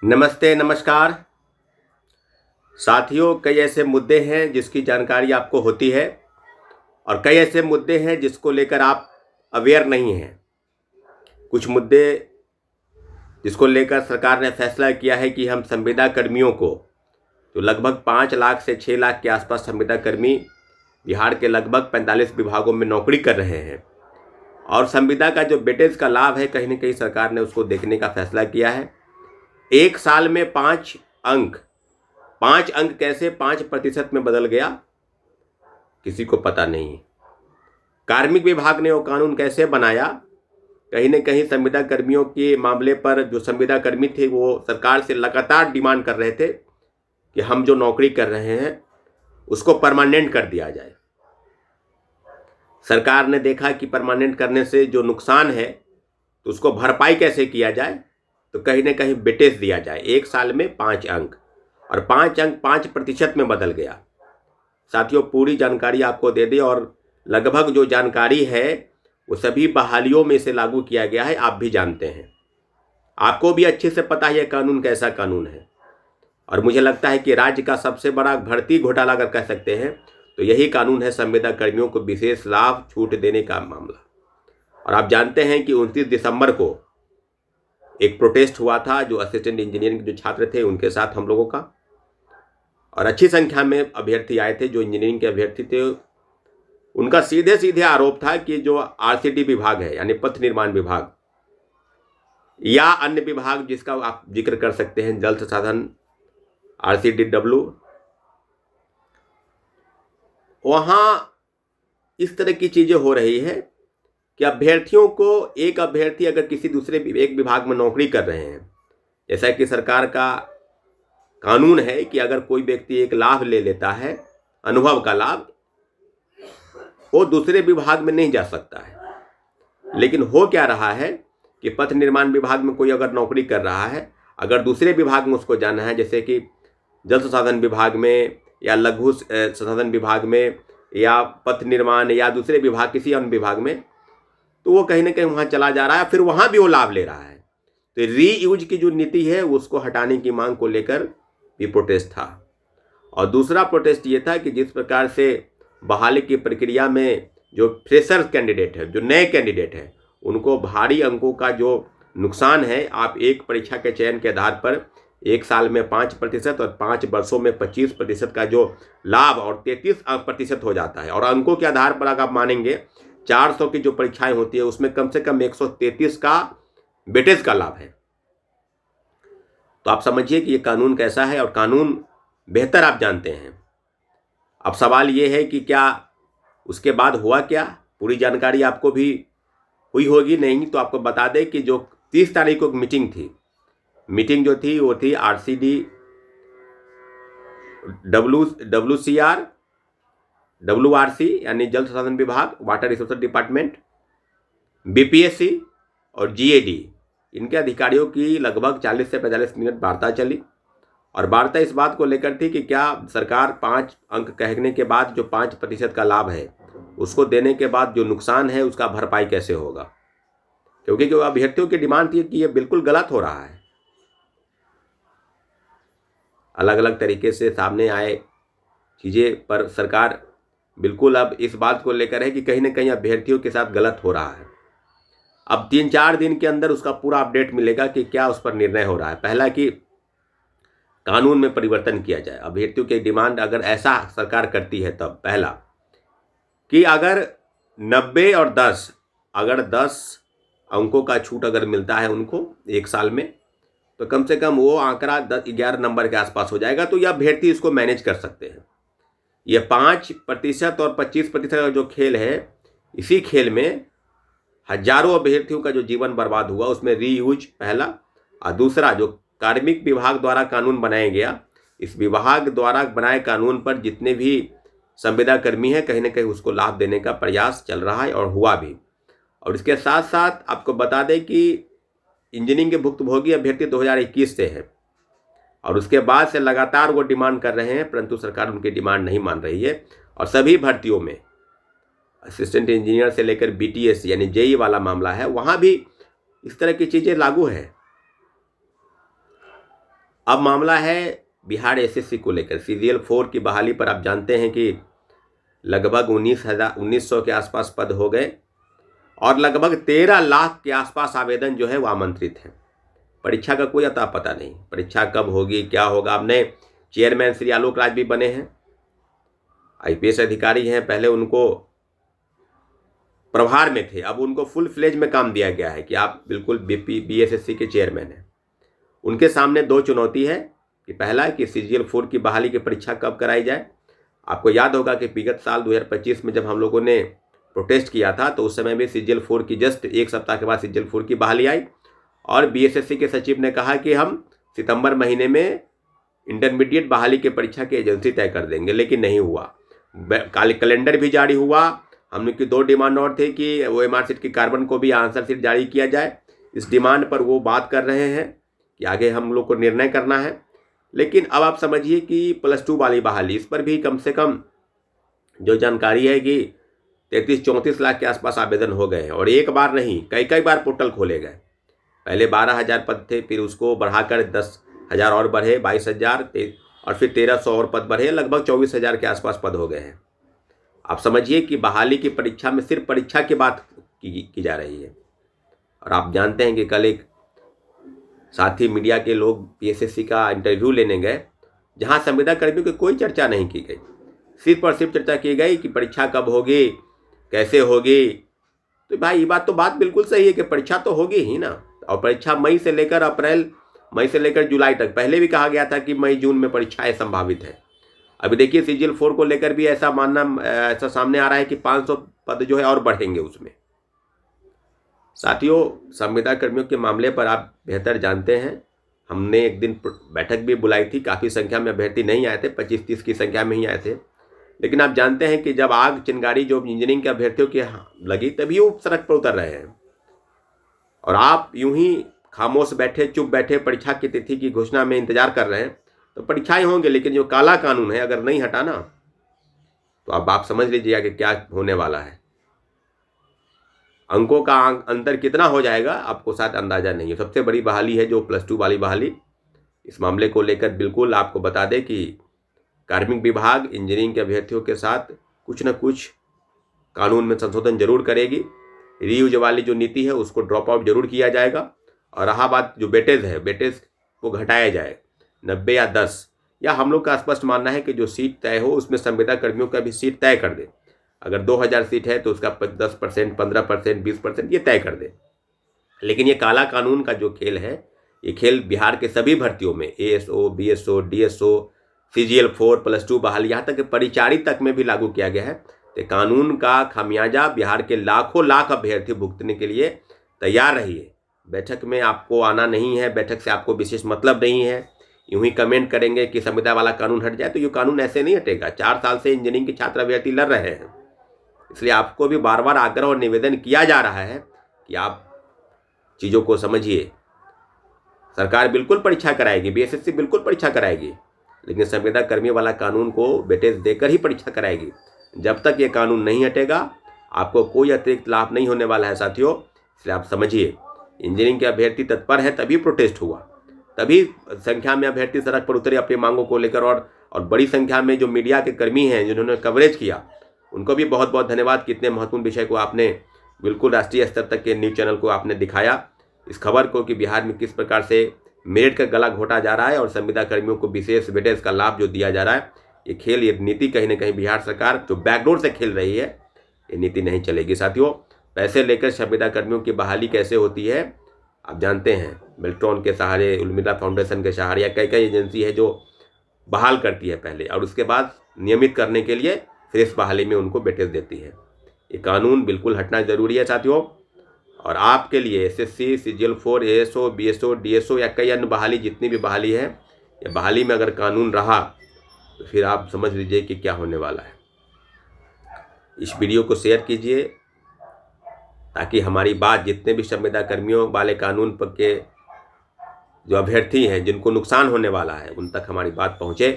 नमस्ते, नमस्कार। साथियों, कई ऐसे मुद्दे हैं जिसकी जानकारी आपको होती है और कई ऐसे मुद्दे हैं जिसको लेकर आप अवेयर नहीं हैं। कुछ मुद्दे जिसको लेकर सरकार ने फैसला किया है कि हम संविदा कर्मियों को, जो लगभग 5 लाख से 6 लाख के आसपास संविदा कर्मी बिहार के लगभग 45 विभागों में नौकरी कर रहे हैं, और संविदा का जो वेटेज का लाभ है, कहीं न कहीं सरकार ने उसको देखने का फैसला किया है। 1 साल में 5 अंक कैसे 5% में बदल गया, किसी को पता नहीं। कार्मिक विभाग ने वो कानून कैसे बनाया, कहीं न कहीं संविदा कर्मियों के मामले पर जो संविदा कर्मी थे वो सरकार से लगातार डिमांड कर रहे थे कि हम जो नौकरी कर रहे हैं उसको परमानेंट कर दिया जाए। सरकार ने देखा कि परमानेंट करने से जो नुकसान है तो उसको भरपाई कैसे किया जाए, तो कहीं न कहीं वेटेज दिया जाए। 1 साल में 5 अंक, और 5 अंक 5% में बदल गया। साथियों, पूरी जानकारी आपको दे दी, और लगभग जो जानकारी है वो सभी बहालियों में इसे लागू किया गया है। आप भी जानते हैं, आपको भी अच्छे से पता है यह कानून कैसा कानून है। और मुझे लगता है कि राज्य का सबसे बड़ा भर्ती घोटाला अगर कह सकते हैं तो यही कानून है, संविदा कर्मियों को विशेष लाभ छूट देने का मामला। और आप जानते हैं कि 29 दिसंबर को एक प्रोटेस्ट हुआ था, जो असिस्टेंट इंजीनियरिंग के जो छात्र थे उनके साथ हम लोगों का, और अच्छी संख्या में अभ्यर्थी आए थे जो इंजीनियरिंग के अभ्यर्थी थे। उनका सीधे सीधे आरोप था कि जो आरसीडी विभाग है, यानी पथ निर्माण विभाग, या अन्य विभाग जिसका आप जिक्र कर सकते हैं, जल संसाधन, RCDW, वहां इस तरह की चीजें हो रही है कि अभ्यर्थियों को, एक अभ्यर्थी अगर किसी दूसरे एक विभाग में नौकरी कर रहे हैं, जैसा कि सरकार का कानून है कि अगर कोई व्यक्ति एक लाभ ले लेता है, अनुभव का लाभ, वो दूसरे विभाग में नहीं जा सकता है। लेकिन हो क्या रहा है कि पथ निर्माण विभाग में कोई अगर नौकरी कर रहा है, अगर दूसरे विभाग में उसको जाना है, जैसे कि जल संसाधन विभाग में या लघु संसाधन विभाग में या पथ निर्माण या दूसरे विभाग, किसी अन्य विभाग में, तो वो कहीं ना कहीं वहाँ चला जा रहा है, फिर वहाँ भी वो लाभ ले रहा है। तो रीयूज की जो नीति है उसको हटाने की मांग को लेकर भी प्रोटेस्ट था। और दूसरा प्रोटेस्ट ये था कि जिस प्रकार से बहाली की प्रक्रिया में जो फ्रेशर कैंडिडेट है, जो नए कैंडिडेट है, उनको भारी अंकों का जो नुकसान है, आप एक परीक्षा के चयन के आधार पर 1 साल में 5% और 5 वर्षों में 25% का जो लाभ और 33% हो जाता है। और अंकों के आधार पर अगर आप मानेंगे, 400 की जो परीक्षाएं होती है उसमें कम से कम 133 का वेटेज का लाभ है। तो आप समझिए कि ये कानून कैसा है, और कानून बेहतर आप जानते हैं। अब सवाल ये है कि क्या उसके बाद हुआ क्या, पूरी जानकारी आपको भी हुई होगी। नहीं तो आपको बता दें कि जो 30 तारीख को मीटिंग थी, मीटिंग जो थी वो थी RCD, WCR, WRC यानी जल संसाधन विभाग, वाटर रिसोर्सेज डिपार्टमेंट, BPSC और GAD, इनके अधिकारियों की लगभग 40 से 45 मिनट वार्ता चली। और वार्ता इस बात को लेकर थी कि क्या सरकार 5 अंक कहने के बाद जो 5% का लाभ है उसको देने के बाद जो नुकसान है उसका भरपाई कैसे होगा, क्योंकि जो अभ्यर्थियों की डिमांड थी कि ये बिल्कुल गलत हो रहा है। अलग अलग तरीके से सामने आए चीज़ें, पर सरकार बिल्कुल अब इस बात को लेकर है कि कहीं ना कहीं अभ्यर्थियों के साथ गलत हो रहा है। अब 3-4 दिन के अंदर उसका पूरा अपडेट मिलेगा कि क्या उस पर निर्णय हो रहा है। पहला कि कानून में परिवर्तन किया जाए, अभ्यर्थियों की डिमांड अगर ऐसा सरकार करती है तब, पहला कि अगर 90 और 10, अगर 10 अंकों का छूट अगर मिलता है उनको 1 साल में, तो कम से कम वो आंकड़ा 10-11 नंबर के आसपास हो जाएगा, तो यह अभ्यर्थी इसको मैनेज कर सकते हैं। ये 5% और 25% का जो खेल है, इसी खेल में हजारों अभ्यर्थियों का जो जीवन बर्बाद हुआ, उसमें रीयूज पहला, और दूसरा जो कार्मिक विभाग द्वारा कानून बनाया गया, इस विभाग द्वारा बनाए कानून पर जितने भी संविदा कर्मी हैं, कहीं ना कहीं उसको लाभ देने का प्रयास चल रहा है और हुआ भी। और इसके साथ साथ आपको बता दें कि इंजीनियरिंग के भुक्तभोगी अभ्यर्थी 2021 से हैं, और उसके बाद से लगातार वो डिमांड कर रहे हैं, परंतु सरकार उनकी डिमांड नहीं मान रही है। और सभी भर्तियों में असिस्टेंट इंजीनियर से लेकर BTS यानी JEE वाला मामला है, वहाँ भी इस तरह की चीज़ें लागू है। अब मामला है बिहार एसएससी को लेकर। सीजीएल 4 की बहाली पर आप जानते हैं कि लगभग 1900 के आसपास पद हो गए और लगभग 13 लाख के आसपास आवेदन जो है वो आमंत्रित हैं। परीक्षा का कोई अता पता नहीं, परीक्षा कब होगी, क्या होगा। अब नए चेयरमैन श्री आलोक राज भी बने हैं, आईपीएस अधिकारी हैं, पहले उनको प्रभार में थे, अब उनको फुल फ्लेज में काम दिया गया है कि आप बिल्कुल बीएसएससी के चेयरमैन हैं। उनके सामने दो चुनौती है कि पहला कि सीजीएल 4 की बहाली की परीक्षा कब कराई जाए। आपको याद होगा कि विगत साल 2025 में जब हम लोगों ने प्रोटेस्ट किया था तो उस समय भी सीजीएल 4 की जस्ट एक सप्ताह के बाद सीजीएल 4 की बहाली आई और बीएसएससी के सचिव ने कहा कि हम सितंबर महीने में इंटरमीडिएट बहाली की परीक्षा की एजेंसी तय कर देंगे, लेकिन नहीं हुआ। कैलेंडर भी जारी हुआ। हम लोग की दो डिमांड और थे कि OMR सीट की कार्बन को भी आंसर सीट जारी किया जाए। इस डिमांड पर वो बात कर रहे हैं कि आगे हम लोग को निर्णय करना है। लेकिन अब आप समझिए कि +2 वाली बहाली, इस पर भी कम से कम जो जानकारी है कि 33-34 लाख के आसपास आवेदन हो गए हैं और एक बार नहीं कई बार पोर्टल खोले गए। पहले 12,000 पद थे, फिर उसको बढ़ाकर 10,000 और बढ़े, 22,000 और फिर 1,300 और पद बढ़े, लगभग 24,000 के आसपास पद हो गए हैं। आप समझिए कि बहाली की परीक्षा में सिर्फ परीक्षा की बात की जा रही है। और आप जानते हैं कि कल एक साथी मीडिया के लोग पीएसएससी का इंटरव्यू लेने गए, जहां संविदा कर्मियों की कोई चर्चा नहीं की गई, सिर्फ और सिर्फ चर्चा की गई कि परीक्षा कब होगी, कैसे होगी। तो भाई ये बात बिल्कुल सही है कि परीक्षा तो होगी ही ना, और परीक्षा मई से लेकर जुलाई तक। पहले भी कहा गया था कि मई जून में परीक्षाएं संभावित है। अभी देखिए सीजीएल 4 को लेकर भी ऐसा सामने आ रहा है कि 500 पद जो है और बढ़ेंगे उसमें। साथियों, संविदा कर्मियों के मामले पर आप बेहतर जानते हैं, हमने एक दिन बैठक भी बुलाई थी। काफ़ी संख्या में अभ्यर्थी नहीं आए थे, 25-30 की संख्या में ही आए थे। लेकिन आप जानते हैं कि जब आग चिंगारी जो इंजीनियरिंग के अभ्यर्थियों की लगी तभी वो सड़क पर उतर रहे हैं और आप यूं ही खामोश बैठे, चुप बैठे, परीक्षा की तिथि की घोषणा में इंतजार कर रहे हैं। तो परीक्षाएं होंगे, लेकिन जो काला कानून है अगर नहीं हटा ना तो अब आप समझ लीजिएगा कि क्या होने वाला है। अंकों का अंतर कितना हो जाएगा आपको शायद अंदाजा नहीं है। सबसे बड़ी बहाली है जो +2 वाली बहाली। इस मामले को लेकर बिल्कुल आपको बता दें कि कार्मिक विभाग इंजीनियरिंग के अभ्यर्थियों के साथ कुछ न कुछ कानून में संशोधन जरूर करेगी। रीयूज वाली जो नीति है उसको ड्रॉप आउट जरूर किया जाएगा। और रहा बात जो वेटेज को घटाया जाए 90 या 10, या हम लोग का स्पष्ट मानना है कि जो सीट तय हो उसमें संविदा कर्मियों का भी सीट तय कर दे। अगर 2000 सीट है तो उसका 10%, 15%, 20% ये तय कर दे। लेकिन ये काला कानून का जो खेल है, ये खेल बिहार के सभी भर्तियों में ASO, BSO, DSO, CGL 4 +2 बहाली, यहाँ तक कि परिचारी तक में भी लागू किया गया है। तो कानून का खामियाजा बिहार के लाखों लाख अभ्यर्थी भुगतने के लिए तैयार रहिए। बैठक में आपको आना नहीं है, बैठक से आपको विशेष मतलब नहीं है। यूं ही कमेंट करेंगे कि संविदा वाला कानून हट जाए, तो ये कानून ऐसे नहीं हटेगा। 4 साल से इंजीनियरिंग के छात्र अभ्यर्थी लड़ रहे हैं, इसलिए आपको भी बार बार आग्रह और निवेदन किया जा रहा है कि आप चीज़ों को समझिए। सरकार बिल्कुल परीक्षा कराएगी, बीएसएससी बिल्कुल परीक्षा कराएगी, लेकिन संविदा कर्मी वाला कानून को वेटेज देकर ही परीक्षा कराएगी। जब तक ये कानून नहीं हटेगा आपको कोई अतिरिक्त लाभ नहीं होने वाला है साथियों। इसलिए आप समझिए, इंजीनियरिंग के अभ्यर्थी तत्पर है तभी प्रोटेस्ट हुआ, तभी संख्या में अभ्यर्थी सड़क पर उतरे अपनी मांगों को लेकर। और बड़ी संख्या में जो मीडिया के कर्मी हैं जिन्होंने कवरेज किया, उनको भी बहुत बहुत धन्यवाद। कितने महत्वपूर्ण विषय को आपने बिल्कुल राष्ट्रीय स्तर तक के न्यूज़ चैनल को आपने दिखाया, इस खबर को कि बिहार में किस प्रकार से मेरिट का गला घोटा जा रहा है और संविदा कर्मियों को विशेष वेटेज का लाभ जो दिया जा रहा है। ये खेल, ये नीति कहीं ना कहीं बिहार सरकार जो बैकडोर से खेल रही है, ये नीति नहीं चलेगी साथियों। पैसे लेकर संविदा कर्मियों की बहाली कैसे होती है आप जानते हैं। बेल्ट्रॉन के सहारे, उर्मिला फाउंडेशन के सहारे, या कई एजेंसी है जो बहाल करती है पहले और उसके बाद नियमित करने के लिए फिर इस बहाली में उनको वेटेज देती है। ये कानून बिल्कुल हटना जरूरी है साथियों। और आपके लिए SSC, CGL 4, ASO, BSO, DSO या कई अन्य बहाली, जितनी भी बहाली है, या बहाली में अगर कानून रहा तो फिर आप समझ लीजिए कि क्या होने वाला है। इस वीडियो को शेयर कीजिए ताकि हमारी बात जितने भी संविदा कर्मियों वाले कानून पर के जो अभ्यर्थी हैं जिनको नुकसान होने वाला है, उन तक हमारी बात पहुँचे।